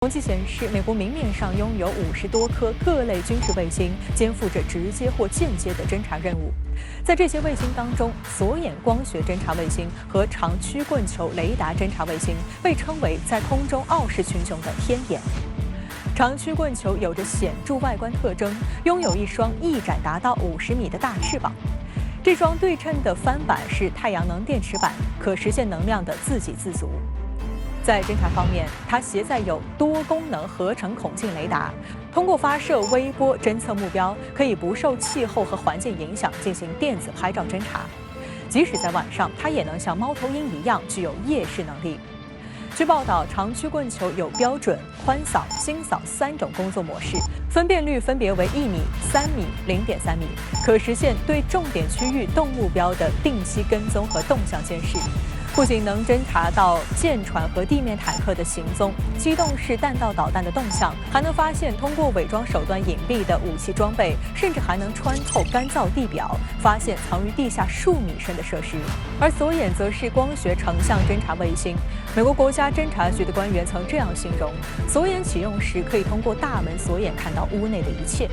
统计显示，美国明面上拥有50多颗各类军事卫星，肩负着直接或间接的侦察任务。在这些卫星当中，索眼光学侦察卫星和长曲棍球雷达侦察卫星被称为在空中傲视群雄的天眼。长曲棍球有着显著外观特征，拥有一双翼展达到50米的大翅膀。这双对称的帆板是太阳能电池板，可实现能量的自给自足。在侦察方面，它携载有多功能合成孔径雷达，通过发射微波侦测目标，可以不受气候和环境影响进行电子拍照侦察。即使在晚上，它也能像猫头鹰一样具有夜视能力。据报道，长曲棍球有标准、宽扫、星扫3种工作模式，分辨率分别为1米、3米、0.3米，可实现对重点区域动目标的定期跟踪和动向监视。不仅能侦察到舰船和地面坦克的行踪、机动式弹道导弹的动向，还能发现通过伪装手段隐蔽的武器装备，甚至还能穿透干燥地表，发现藏于地下数米深的设施。而索眼则是光学成像侦察卫星。美国国家侦察局的官员曾这样形容：索眼启用时可以通过大门索眼看到屋内的一切。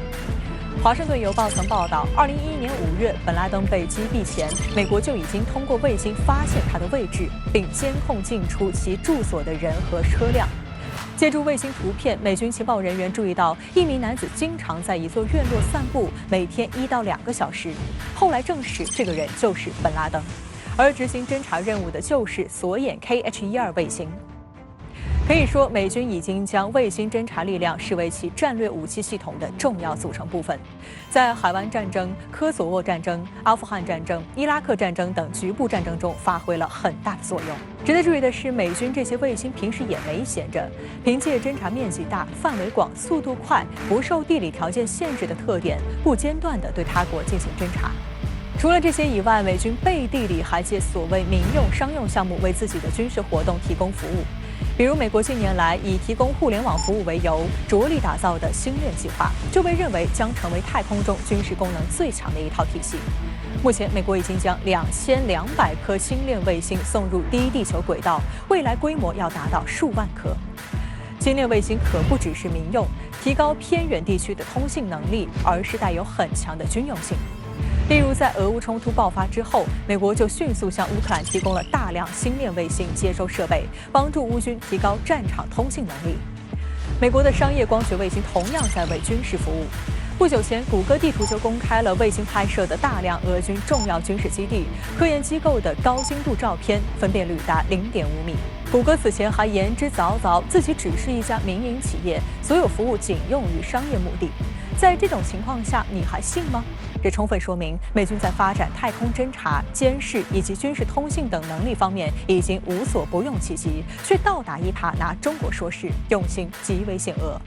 华盛顿邮报曾报道，2011年5月，本拉登被击毙前，美国就已经通过卫星发现他的位置，并监控进出其住所的人和车辆。借助卫星图片，美军情报人员注意到一名男子经常在一座院落散步，每天1到2个小时。后来证实，这个人就是本拉登，而执行侦察任务的就是索眼 KH-12卫星。可以说，美军已经将卫星侦察力量视为其战略武器系统的重要组成部分，在海湾战争、科索沃战争、阿富汗战争、伊拉克战争等局部战争中发挥了很大的作用。值得注意的是，美军这些卫星平时也没闲着，凭借侦察面积大、范围广、速度快、不受地理条件限制的特点，不间断地对他国进行侦察。除了这些以外，美军背地里还借所谓民用、商用项目为自己的军事活动提供服务。比如，美国近年来以提供互联网服务为由，着力打造的星链计划，就被认为将成为太空中军事功能最强的一套体系。目前，美国已经将2200颗星链卫星送入第一地球轨道，未来规模要达到数万颗。星链卫星可不只是民用，提高偏远地区的通信能力，而是带有很强的军用性。例如，在俄乌冲突爆发之后，美国就迅速向乌克兰提供了大量星链卫星接收设备，帮助乌军提高战场通信能力。美国的商业光学卫星同样在为军事服务。不久前，谷歌地图就公开了卫星拍摄的大量俄军重要军事基地、科研机构的高精度照片，分辨率达0.5米。谷歌此前还言之凿凿，自己只是一家民营企业，所有服务仅用于商业目的。在这种情况下，你还信吗？这充分说明，美军在发展太空侦察、监视以及军事通信等能力方面已经无所不用其极，却倒打一耙拿中国说事，用心极为险恶。